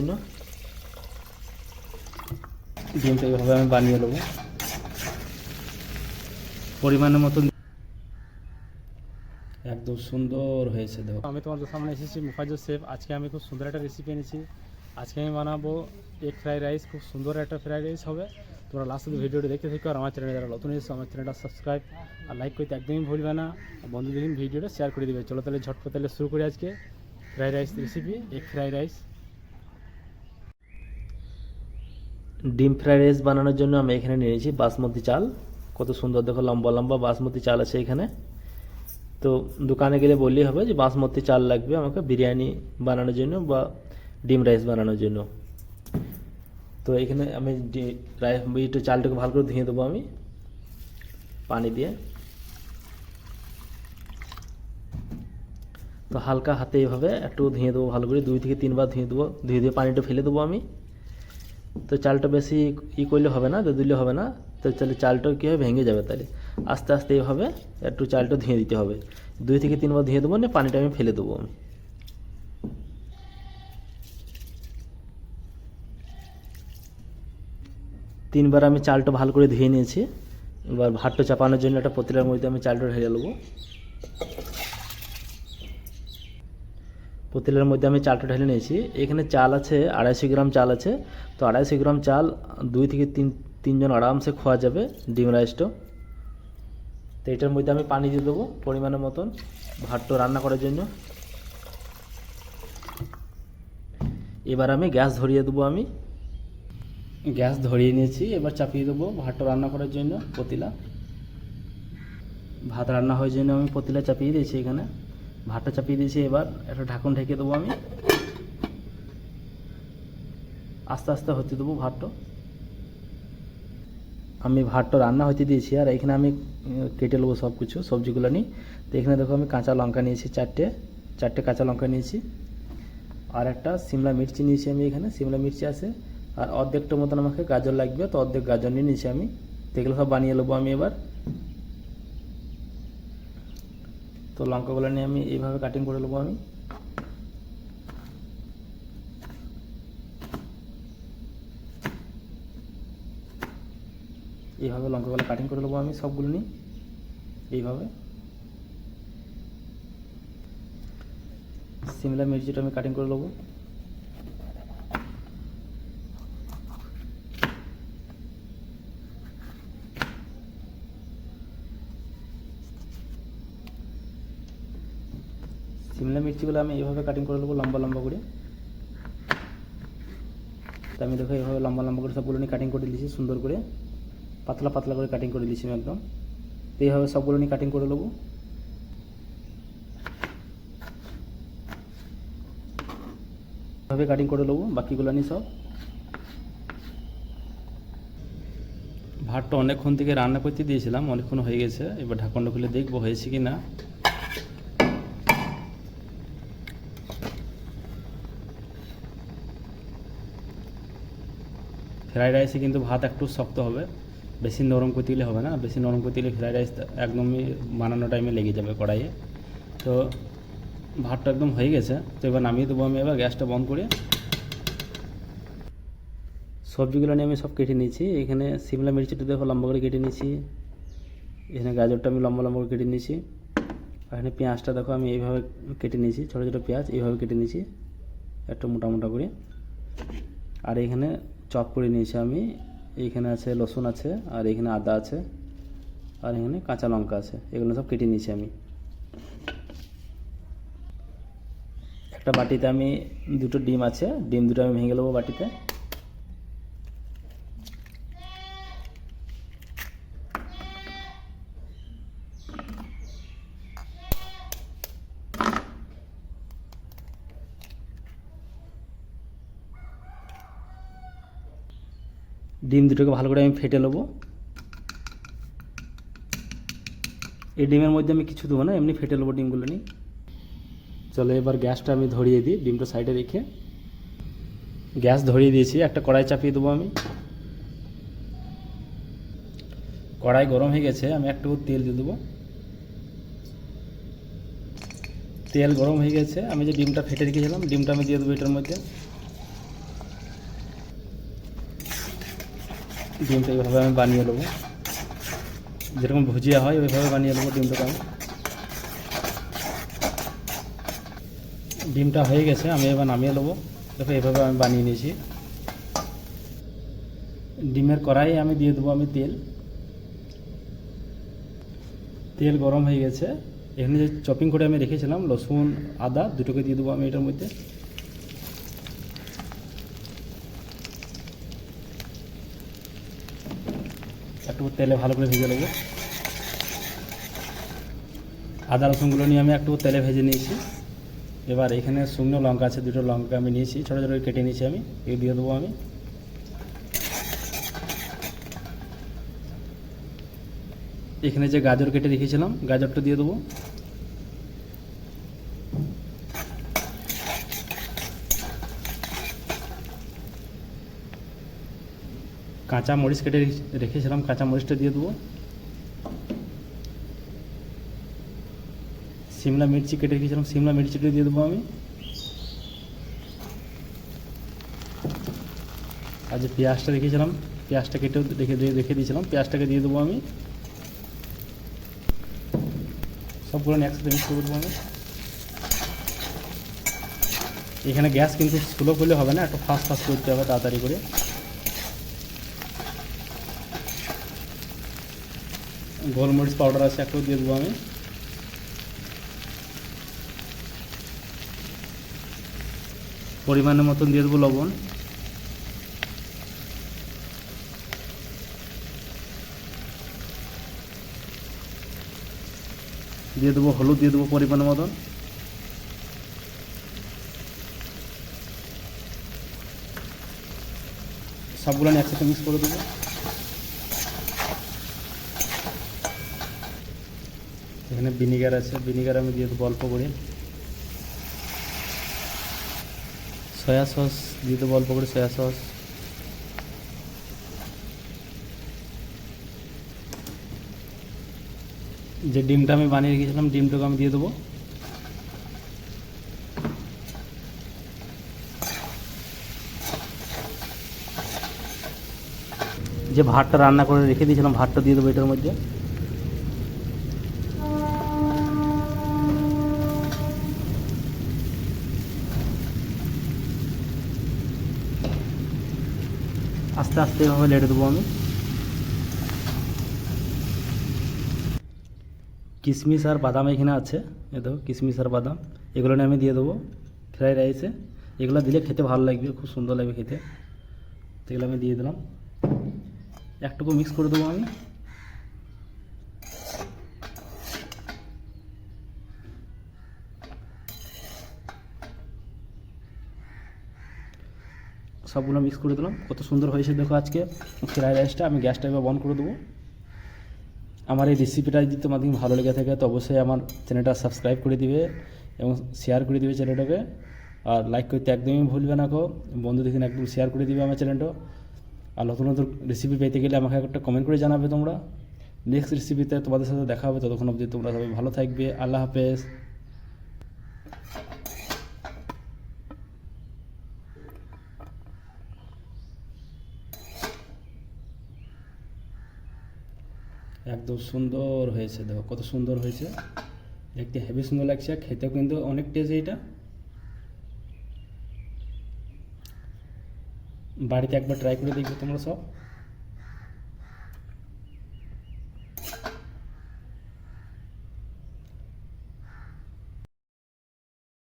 জন্য। ডিমটা এইভাবে আমি বানিয়ে নেব পরিমাণের মতন। একদম সুন্দর হয়েছে। দেখো আমি তোমাদের সামনে এসেছি মুফাজ্জল শেফ। আজকে আমি খুব সুন্দর একটা রেসিপি এনেছি। আজকে আমি বানাবো এগ ফ্রাইড রাইস। খুব সুন্দর একটা ফ্রাইড রাইস হবে। তোমরা লাস্ট অব্দি ভিডিওটি দেখতে থাকো। আর আমার চ্যানেলে যারা নতুন এসেছো আমার চ্যানেলটা সাবস্ক্রাইব আর লাইক করতে একদমই ভুলবে না। বন্ধুদের ভিডিওটা শেয়ার করে দিবে। চলো তাহলে ঝটপট তাহলে শুরু করি আজকে fried rice recipe, egg fried rice. ডিম ফ্রাইড রাইস বানানোর জন্য আমি এখানে নিয়েছি বাসমতি চাল। কত সুন্দর দেখো, লম্বা লম্বা বাসমতি চাল আছে এখানে। তো দোকানে গেলে বললেই হবে যে বাসমতি চাল লাগবে আমাকে বিরিয়ানি বানানোর জন্য বা ডিম রাইস বানানোর জন্য। তো এখানে আমি একটু চালটাকে ভালো করে ধুয়ে দেবো আমি পানি দিয়ে। তো হালকা হাতে এইভাবে একটু ধুয়ে দেবো ভালো করে, 2 থেকে 3 বার ধুয়ে দেবো। ধুয়ে দিয়ে পানিটা ফেলে দেবো আমি। তো চালটা বেশি করলে হবে না, দিলে হবে না। তো তাহলে চালটা কী হবে, ভেঙে যাবে। তাহলে আস্তে আস্তে এইভাবে একটু চালটা ধুয়ে দিতে হবে। 2 থেকে 3 বার ধুয়ে দেবো, না পানিটা আমি ফেলে দেবো আমি। 3 বার আমি চালটা ভালো করে ধুয়ে নিয়েছি। এবার ভাতটা চাপানোর জন্য একটা পাতিলের মধ্যে আমি চালটা ঢেলে নেবো। পাতিলের মধ্যে আমি চালটা ঢেলে নিয়েছি। এখানে চাল আছে 250 গ্রাম চাল আছে। তো 250 গ্রাম চাল 2 থেকে 3 জন আরামসে খাওয়া যাবে ডিম রাইসটা। তো এটার মধ্যে আমি পানি দিয়ে দেবো পরিমাণের মতন ভাতটা রান্না করার জন্য। এবার আমি গ্যাস ধরিয়ে দেবো। আমি গ্যাস ধরিয়ে নিয়েছি। এবার চাপিয়ে দেবো ভাতটা রান্না করার জন্য পাতিলা। ভাত রান্না হওয়ার জন্য আমি পাতিলা চাপিয়ে দিয়েছি। এখানে ভাতটা চাপিয়ে দিয়েছি। এবার একটা ঢাকন ঢেকে দেবো আমি। আস্তে আস্তে হতে দেবো ভাতটা। আমি ভাতটা রান্না হতে দিয়েছি। আর এখানে আমি কেটে নেবো সব কিছু সবজিগুলো নিই। তো এখানে দেখো আমি কাঁচা লঙ্কা নিয়েছি, চারটে কাঁচা লঙ্কা নিয়েছি। আর একটা সিমলা মির্চি নিয়েছি আমি। এখানে সিমলা মির্চি আছে। আর অর্ধেকটা মতন আমাকে গাজর লাগবে, তো অর্ধেক গাজর নিয়ে নিয়েছি আমি। তো এগুলো সব বানিয়ে নেবো আমি এবার। তো লঙ্কাগুলো নিয়ে আমি এইভাবে কাটিং করে নেবো আমি। এইভাবে লঙ্কাগুলো কাটিং করে নেবো আমি সবগুলো নিয়ে এইভাবে। সিমলা মির্চিটা আমি কাটিং করে নেবো। সিমলা মির্চিগুলো আমি এইভাবে কাটিং করে নেবো লম্বা লম্বা করে। তো আমি দেখো এইভাবে লম্বা লম্বা করে সবগুলো নিয়ে কাটিং করে দিয়েছি সুন্দর করে, পাতলা পাতলা করে কাটিং করে দিয়েছি আমি একদম। তো এইভাবে সবগুলো নিয়ে কাটিং করে নেবো। এইভাবে কাটিং করে নেবো বাকিগুলো নিয়ে সব। ভাতটা অনেকক্ষণ থেকে রান্না করতে দিয়েছিলাম, অনেকক্ষণ হয়ে গেছে। এবার ঢাকনটা খুলে দেখবো হয়েছে কি না। ফ্রাইড রাইসে কিন্তু ভাত একটু শক্ত হবে, বেশি নরম করতে গেলে হবে না। বেশি নরম করতে গেলে ফ্রাইড রাইস একদমই বানানোর টাইমে লেগে যাবে কড়াইয়ে। তো ভাতটা একদম হয়ে গেছে। তো এবার নামিয়ে দেবো আমি। এবার গ্যাসটা বন্ধ করে সবজিগুলো নিয়ে আমি সব কেটে নিয়েছি। এখানে সিমলা মির্চিটা দেখো লম্বা করে কেটে নিয়েছি। এখানে গাজরটা আমি লম্বা লম্বা করে কেটে নিয়েছি। আর এখানে পেঁয়াজটা দেখো আমি এইভাবে কেটে নিয়েছি, ছোটো ছোটো পেঁয়াজ এইভাবে কেটে নিয়েছি একটু মোটা মোটা করে। আর এখানে চপ করে নিয়েছি আমি। এইখানে আছে রসুন আছে, আর এখানে আদা আছে, আর এখানে কাঁচা লঙ্কা আছে। এগুলো সব কেটে নিয়েছি আমি। একটা বাটিতে আমি 2টো ডিম আছে, ডিম 2টো আমি ভেঙে নেবো বাটিতে। ডিম 2টোকে ভালো করে আমি ফেটে নেবো। এই ডিমের মধ্যে আমি কিছু দেবো না, এমনি ফেটে নেবো ডিমগুলো নিয়ে। চলো এবার গ্যাসটা আমি ধরিয়ে দিই, ডিমটা সাইডে রেখে। গ্যাস ধরিয়ে দিয়েছি, একটা কড়াই চাপিয়ে দেবো আমি। কড়াই গরম হয়ে গেছে, আমি একটু তেল দিয়ে দেবো। তেল গরম হয়ে গেছে, আমি যে ডিমটা ফেটে রেখেছিলাম ডিমটা আমি দিয়ে দেবো এটার মধ্যে। ডিমটা এইভাবে আমি বানিয়ে নেবো, যেরকম ভুজিয়া হয় ওইভাবে বানিয়ে নেবো ডিমটাকে আমি। ডিমটা হয়ে গেছে, আমি এবার নামিয়ে নেবো। দেখো এইভাবে আমি বানিয়ে নিয়েছি। ডিমের কড়াই আমি দিয়ে দেবো আমি তেল। তেল গরম হয়ে গেছে, এখানে যে চপিং করে আমি রেখেছিলাম রসুন আদা দুটোকে দিয়ে দেবো আমি এটার মধ্যে। একটু তেলে ভালো করে ভেজে নেবো। আদা রসুনগুলো নিয়ে আমি একটু তেলে ভেজে নিয়েছি। এবার এখানে শুকনো লঙ্কা আছে, দুটো লঙ্কা আমি নিয়েছি, ছোটো ছোটো কেটে নিয়েছি আমি, এই দিয়ে দেবো আমি। এখানে যে গাজর কেটে রেখেছিলাম গাজরটা দিয়ে দেবো। কাঁচা মরিচ কেটে রেখেছিলাম, কাঁচা মরিচটা দিয়ে দেবো। সিমলা মির্চি কেটে রেখেছিলাম, সিমলা মির্চিটা দিয়ে দেবো আমি। আর যে পেঁয়াজটা রেখেছিলাম, পেঁয়াজটা কেটেও রেখে দিয়েছিলাম, পেঁয়াজটাকে দিয়ে দেবো আমি। সবগুলো একসাথে মিক্স করে দেবো আমি। এখানে গ্যাস কিন্তু স্লো করলে হবে না, একটু ফাস্ট ফাস্ট করতে হবে তাড়াতাড়ি করে। গোলমরিচ পাউডার আছে একটু দিয়ে দেবো আমি। পরিমাণের মতন দিয়ে দেবো লবণ। দিয়ে দেবো হলুদ, দিয়ে দেবো পরিমাণের মতন। সবগুলো আমি একসাথে মিক্স করে দেবো। এখানে ভিনিগার আছে, ভিনিগার আমি দিয়ে দেবো অল্প করে। সয়া সস দিয়ে দেবো অল্প করে, সয়া সস। যে ডিমটা আমি বানিয়ে রেখেছিলাম ডিমটাকে আমি দিয়ে দেবো। যে ভাতটা রান্না করে রেখে দিয়েছিলাম ভাতটা দিয়ে দেবো এটার মধ্যে। আস্তে আস্তে এভাবে লেটে দেবো আমি। কিশমিশ আর বাদাম এখানে আছে, এ দেখো কিশমিশ আর বাদাম, এগুলো নিয়ে আমি দিয়ে দেবো ফ্রাইড রাইসে। এগুলো দিলে খেতে ভালো লাগবে, খুব সুন্দর লাগবে খেতে। তো এগুলো আমি দিয়ে দিলাম, একটুকু মিক্স করে দেবো আমি। সবগুলো মিক্স করে দিলাম, কত সুন্দর হয়েছে দেখো আজকে ফ্রাইড রাইসটা। আমি গ্যাসটা এবার বন্ধ করে দেবো। আমার এই রেসিপিটা যদি তোমাদের ভালো লেগে থাকে তো অবশ্যই আমার চ্যানেলটা সাবস্ক্রাইব করে দিবে এবং শেয়ার করে দিবে চ্যানেলটাকে। আর লাইক করতে একদমই ভুলবে না গো, বন্ধুদের একদম শেয়ার করে দিবে আমার চ্যানেলটা। আর নতুন নতুন রেসিপি পেতে গেলে আমাকে একটা কমেন্ট করে জানাবে তোমরা। নেক্সট রেসিপিতে তোমাদের সাথে দেখা হবে, ততক্ষণ অবধি তোমরা সবাই ভালো থাকবে। আল্লাহ হাফেজ। একদম সুন্দর হয়েছে, দেখো কত সুন্দর হয়েছে, দেখতে হেভি সুন্দর লাগছে, খেতেও কিন্তু অনেক টেস্ট। এইটা বাড়িতে একবার ট্রাই করে দেখবে তোমরা সব।